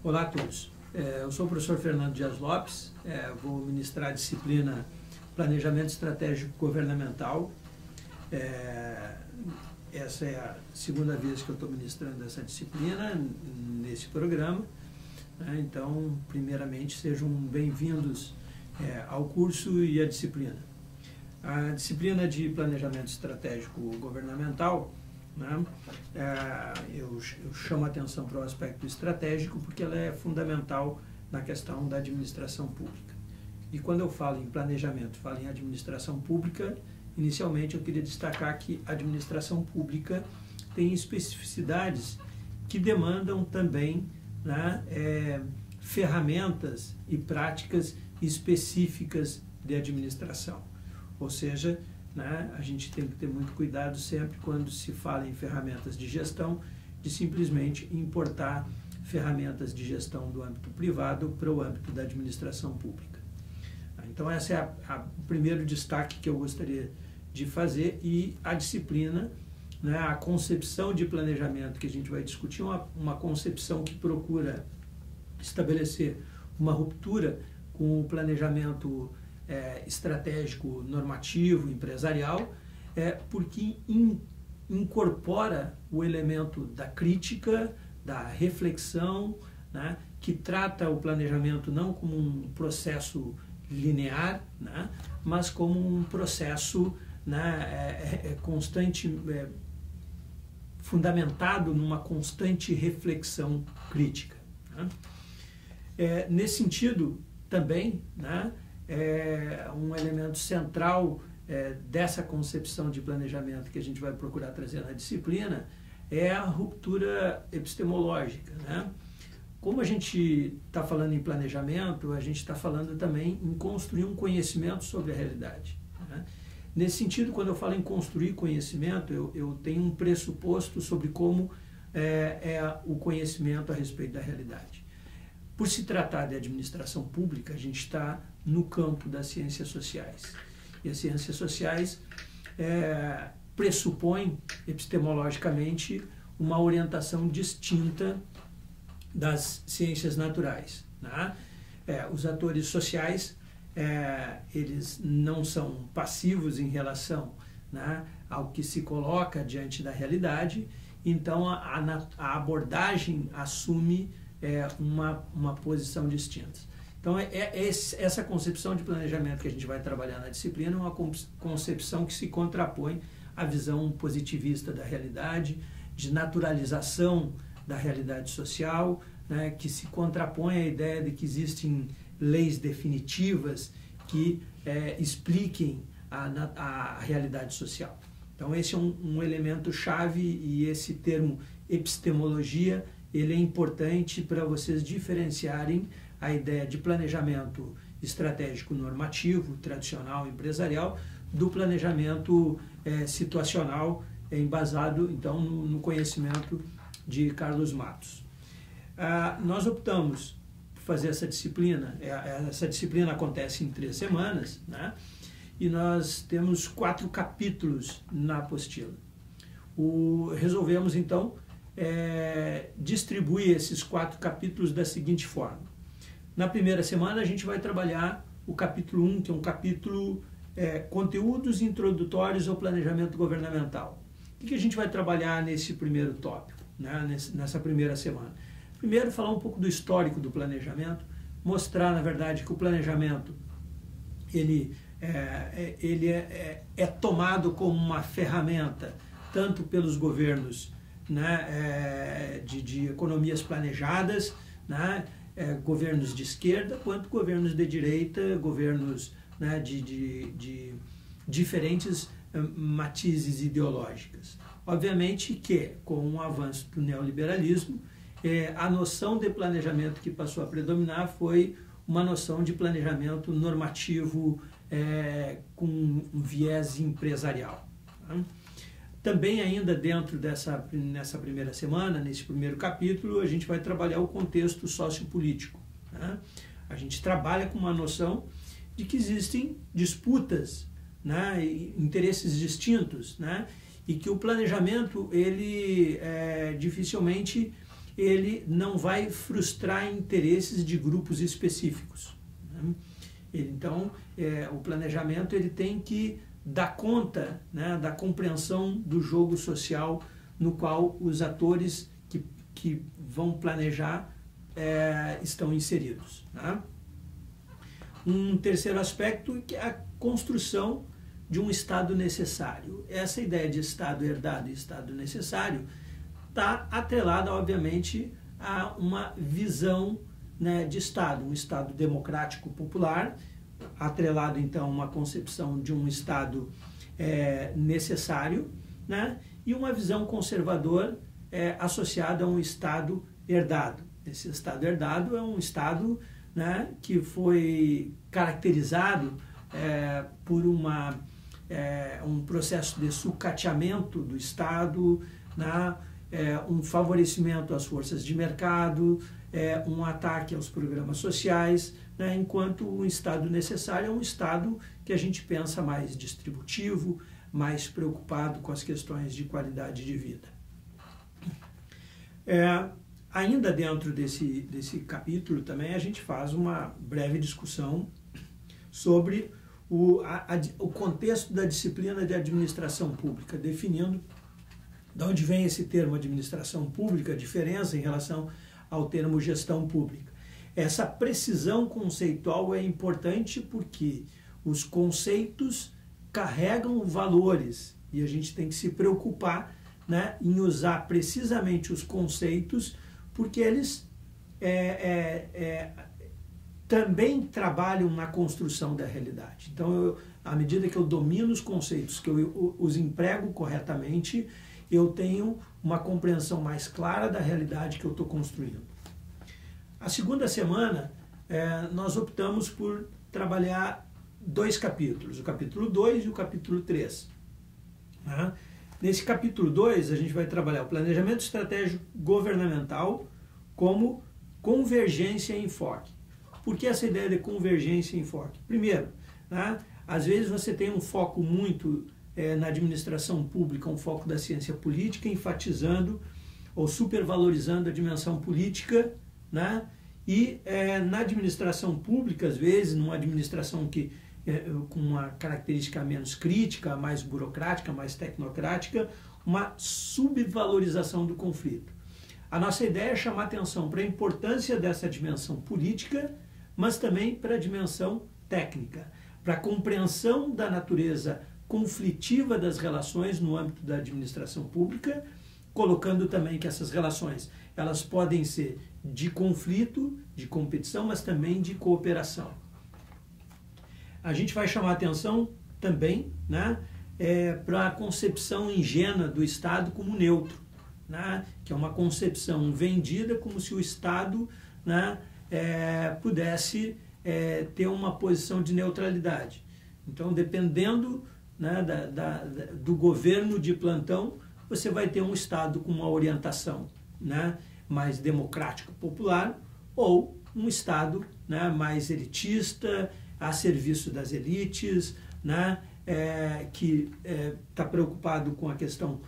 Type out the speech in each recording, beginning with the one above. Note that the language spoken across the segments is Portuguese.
Olá a todos, eu sou o professor Fernando Dias Lopes, vou ministrar a disciplina Planejamento Estratégico Governamental. Essa é a segunda vez que eu estou ministrando essa disciplina nesse programa, então, primeiramente, sejam bem-vindos ao curso e à disciplina. A disciplina de Planejamento Estratégico Governamental, eu chamo a atenção para o aspecto estratégico porque ela é fundamental na questão da administração pública. E quando eu falo em planejamento, falo em administração pública, inicialmente eu queria destacar que a administração pública tem especificidades que demandam também ferramentas e práticas específicas de administração. Ou seja, a gente tem que ter muito cuidado sempre quando se fala em ferramentas de gestão, de simplesmente importar ferramentas de gestão do âmbito privado para o âmbito da administração pública. Então esse é o primeiro destaque que eu gostaria de fazer, e a disciplina, a concepção de planejamento que a gente vai discutir, uma concepção que procura estabelecer uma ruptura com o planejamento estratégico, normativo, empresarial, porque incorpora o elemento da crítica, da reflexão, que trata o planejamento não como um processo linear, mas como um processo constante, fundamentado numa constante reflexão crítica. Nesse sentido, também, um elemento central dessa concepção de planejamento que a gente vai procurar trazer na disciplina é a ruptura epistemológica. Como a gente está falando em planejamento, a gente está falando também em construir um conhecimento sobre a realidade. Nesse sentido, quando eu falo em construir conhecimento, eu tenho um pressuposto sobre como é o conhecimento a respeito da realidade. Por se tratar de administração pública, a gente está no campo das ciências sociais. E as ciências sociais pressupõem, epistemologicamente, uma orientação distinta das ciências naturais. Os atores sociais, eles não são passivos em relação ao que se coloca diante da realidade, então a abordagem assume uma posição distinta. Então, essa concepção de planejamento que a gente vai trabalhar na disciplina é uma concepção que se contrapõe à visão positivista da realidade, de naturalização da realidade social, que se contrapõe à ideia de que existem leis definitivas que expliquem a realidade social. Então, esse é um elemento chave, e esse termo epistemologia, ele é importante para vocês diferenciarem a ideia de planejamento estratégico normativo, tradicional, empresarial, do planejamento situacional, embasado, então, no conhecimento de Carlos Matos. Nós optamos por fazer essa disciplina. Essa disciplina acontece em 3 semanas, e nós temos 4 capítulos na apostila. Resolvemos, então, distribuir esses 4 capítulos da seguinte forma. Na primeira semana a gente vai trabalhar o capítulo 1, que é um capítulo conteúdos introdutórios ao planejamento governamental. O que a gente vai trabalhar nesse primeiro tópico, nessa primeira semana? Primeiro, falar um pouco do histórico do planejamento, mostrar, na verdade, que o planejamento ele é tomado como uma ferramenta tanto pelos governos de economias planejadas, governos de esquerda, quanto governos de direita, governos de diferentes matizes ideológicas. Obviamente que, com o avanço do neoliberalismo, a noção de planejamento que passou a predominar foi uma noção de planejamento normativo com um viés empresarial. Também ainda dentro nessa primeira semana, nesse primeiro capítulo, a gente vai trabalhar o contexto sociopolítico. A gente trabalha com uma noção de que existem disputas, interesses distintos, e que o planejamento, ele dificilmente ele não vai frustrar interesses de grupos específicos, né? Então, o planejamento ele tem que dar conta, né, da compreensão do jogo social no qual os atores que vão planejar estão inseridos, né? Um terceiro aspecto que é a construção de um Estado necessário. Essa ideia de Estado herdado e Estado necessário está atrelada, obviamente, a uma visão, né, de Estado, um Estado democrático popular, atrelado, então, a uma concepção de um Estado necessário, né, e uma visão conservadora associada a um Estado herdado. Esse Estado herdado é um Estado, né, que foi caracterizado por um processo de sucateamento do Estado, né, um favorecimento às forças de mercado, um ataque aos programas sociais, né, enquanto o Estado necessário é um Estado que a gente pensa mais distributivo, mais preocupado com as questões de qualidade de vida. Ainda dentro desse capítulo também a gente faz uma breve discussão sobre o contexto da disciplina de administração pública, definindo de onde vem esse termo administração pública, a diferença em relação ao termo gestão pública. Essa precisão conceitual é importante porque os conceitos carregam valores e a gente tem que se preocupar, né, em usar precisamente os conceitos, porque eles também trabalham na construção da realidade. Então, à medida que eu domino os conceitos, que eu os emprego corretamente, eu tenho uma compreensão mais clara da realidade que eu estou construindo. A segunda semana, nós optamos por trabalhar 2 capítulos, o capítulo 2 e o capítulo 3. Né? Nesse capítulo 2, a gente vai trabalhar o planejamento estratégico governamental como convergência e enfoque. Por que essa ideia de convergência e enfoque? Primeiro, né, às vezes você tem um foco muito na administração pública, um foco da ciência política, enfatizando ou supervalorizando a dimensão política, né? E na administração pública, às vezes, numa administração com uma característica menos crítica, mais burocrática, mais tecnocrática, uma subvalorização do conflito. A nossa ideia é chamar atenção para a importância dessa dimensão política, mas também para a dimensão técnica, para a compreensão da natureza conflitiva das relações no âmbito da administração pública, colocando também que essas relações elas podem ser de conflito, de competição, mas também de cooperação. A gente vai chamar atenção também, né, para a concepção ingênua do Estado como neutro, né, que é uma concepção vendida como se o Estado, né, pudesse ter uma posição de neutralidade. Então, dependendo, né, do governo de plantão, você vai ter um Estado com uma orientação, né, mais democrática, popular, ou um Estado, né, mais elitista, a serviço das elites, né, que está preocupado com a questão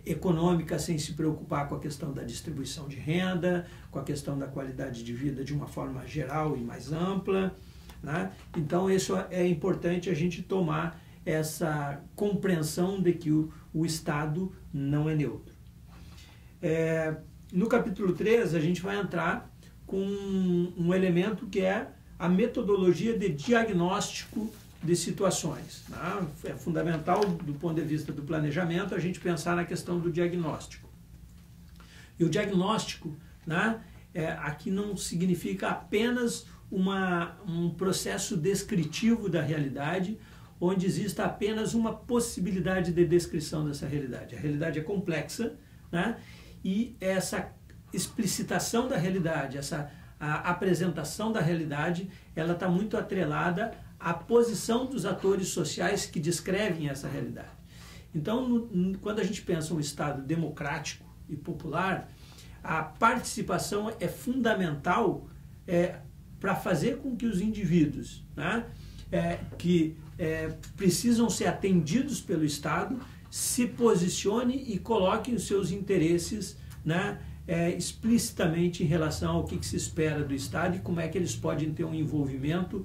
econômica sem se preocupar com a questão da distribuição de renda, com a questão da qualidade de vida de uma forma geral e mais ampla, né? Então, isso é importante a gente tomar essa compreensão de que o Estado não é neutro. No capítulo 3, a gente vai entrar com um elemento que é a metodologia de diagnóstico de situações, né? É fundamental, do ponto de vista do planejamento, a gente pensar na questão do diagnóstico. E o diagnóstico, né, aqui não significa apenas um processo descritivo da realidade, onde exista apenas uma possibilidade de descrição dessa realidade. A realidade é complexa, né? E essa explicitação da realidade, a apresentação da realidade, ela está muito atrelada à posição dos atores sociais que descrevem essa realidade. Então, quando a gente pensa um Estado democrático e popular, a participação é fundamental para fazer com que os indivíduos, né, que precisam ser atendidos pelo Estado se posicione e coloque os seus interesses, né, explicitamente em relação ao que se espera do Estado e como é que eles podem ter um envolvimento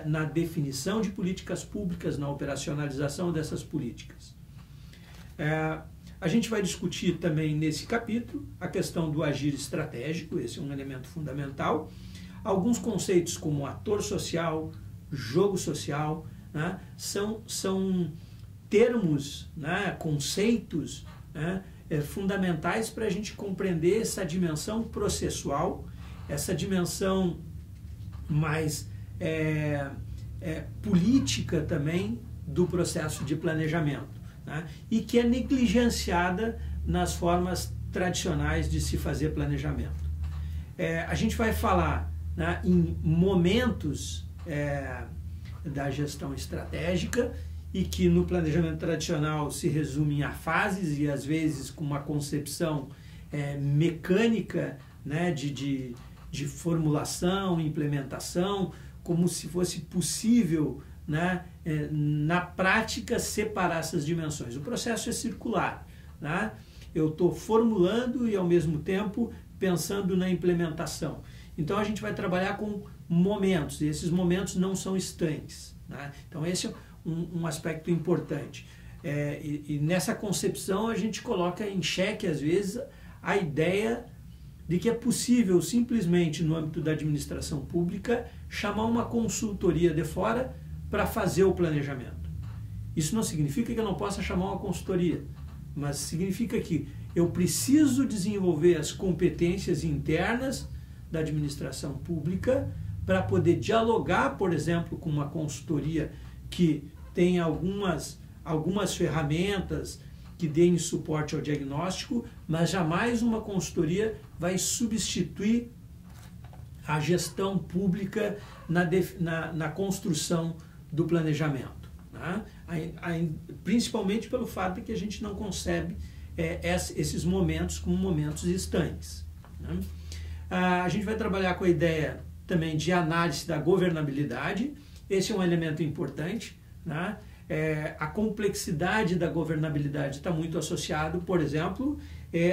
na definição de políticas públicas, na operacionalização dessas políticas. A gente vai discutir também nesse capítulo a questão do agir estratégico, esse é um elemento fundamental. Alguns conceitos como ator social, jogo social, né, são termos, né, conceitos, né, fundamentais para a gente compreender essa dimensão processual, essa dimensão mais política também do processo de planejamento, né, e que é negligenciada nas formas tradicionais de se fazer planejamento. A gente vai falar, né, em momentos da gestão estratégica, e que no planejamento tradicional se resume a fases e às vezes com uma concepção mecânica, né, de formulação, implementação, como se fosse possível, né, na prática separar essas dimensões. O processo é circular, né? Eu estou formulando e ao mesmo tempo pensando na implementação. Então a gente vai trabalhar com momentos, e esses momentos não são estanques, né? Então esse é um aspecto importante. E nessa concepção a gente coloca em xeque, às vezes, a ideia de que é possível simplesmente, no âmbito da administração pública, chamar uma consultoria de fora para fazer o planejamento. Isso não significa que eu não possa chamar uma consultoria, mas significa que eu preciso desenvolver as competências internas da administração pública para poder dialogar, por exemplo, com uma consultoria que tem algumas ferramentas que deem suporte ao diagnóstico, mas jamais uma consultoria vai substituir a gestão pública na construção do planejamento, né? Principalmente pelo fato de que a gente não concebe esses momentos como momentos estanques, né? A gente vai trabalhar com a ideia também de análise da governabilidade. Esse é um elemento importante, né? A complexidade da governabilidade está muito associado, por exemplo,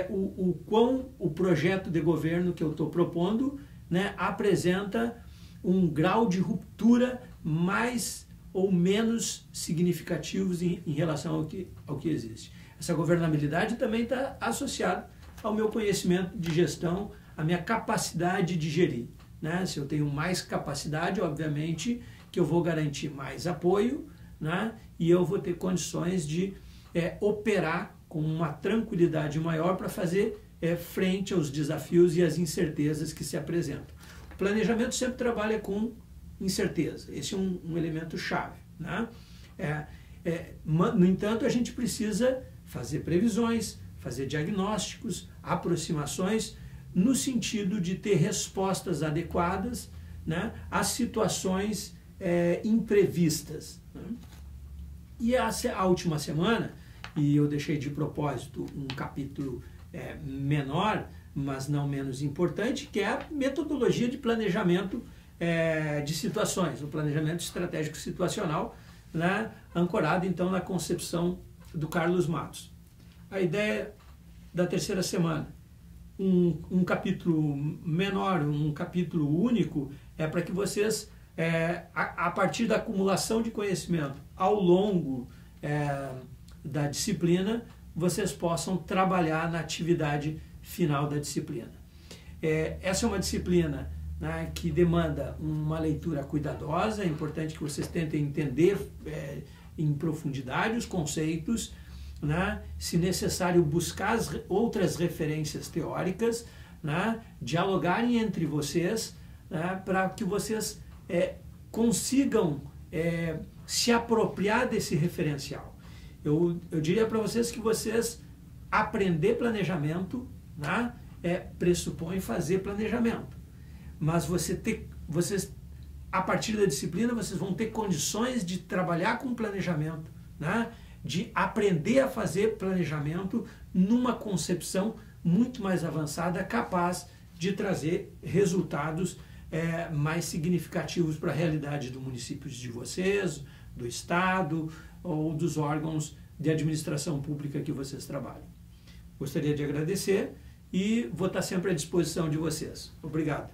o quão o projeto de governo que eu estou propondo, né, apresenta um grau de ruptura mais ou menos significativos em relação ao que existe. Essa governabilidade também está associada ao meu conhecimento de gestão, à minha capacidade de gerir, né? Se eu tenho mais capacidade, obviamente que eu vou garantir mais apoio, né? E eu vou ter condições de operar com uma tranquilidade maior para fazer frente aos desafios e às incertezas que se apresentam. O planejamento sempre trabalha com incerteza, esse é um elemento chave, né? No entanto, a gente precisa fazer previsões, fazer diagnósticos, aproximações, no sentido de ter respostas adequadas, né, às situações imprevistas, né? E a última semana, e eu deixei de propósito um capítulo menor, mas não menos importante, que é a metodologia de planejamento de situações, o planejamento estratégico situacional, né, ancorado então na concepção do Carlos Matos. A ideia da terceira semana, um capítulo menor, um capítulo único, para que vocês, a partir da acumulação de conhecimento ao longo da disciplina, vocês possam trabalhar na atividade final da disciplina. Essa é uma disciplina, né, que demanda uma leitura cuidadosa. É importante que vocês tentem entender em profundidade os conceitos, né, se necessário buscar outras referências teóricas, né, dialogarem entre vocês, né, para que vocês consigam se apropriar desse referencial. Eu diria para vocês que vocês aprender planejamento, né, pressupõe fazer planejamento, mas vocês, a partir da disciplina, vocês vão ter condições de trabalhar com planejamento, né, de aprender a fazer planejamento numa concepção muito mais avançada, capaz de trazer resultados mais significativos para a realidade do município de vocês, do Estado ou dos órgãos de administração pública que vocês trabalham. Gostaria de agradecer e vou estar sempre à disposição de vocês. Obrigado.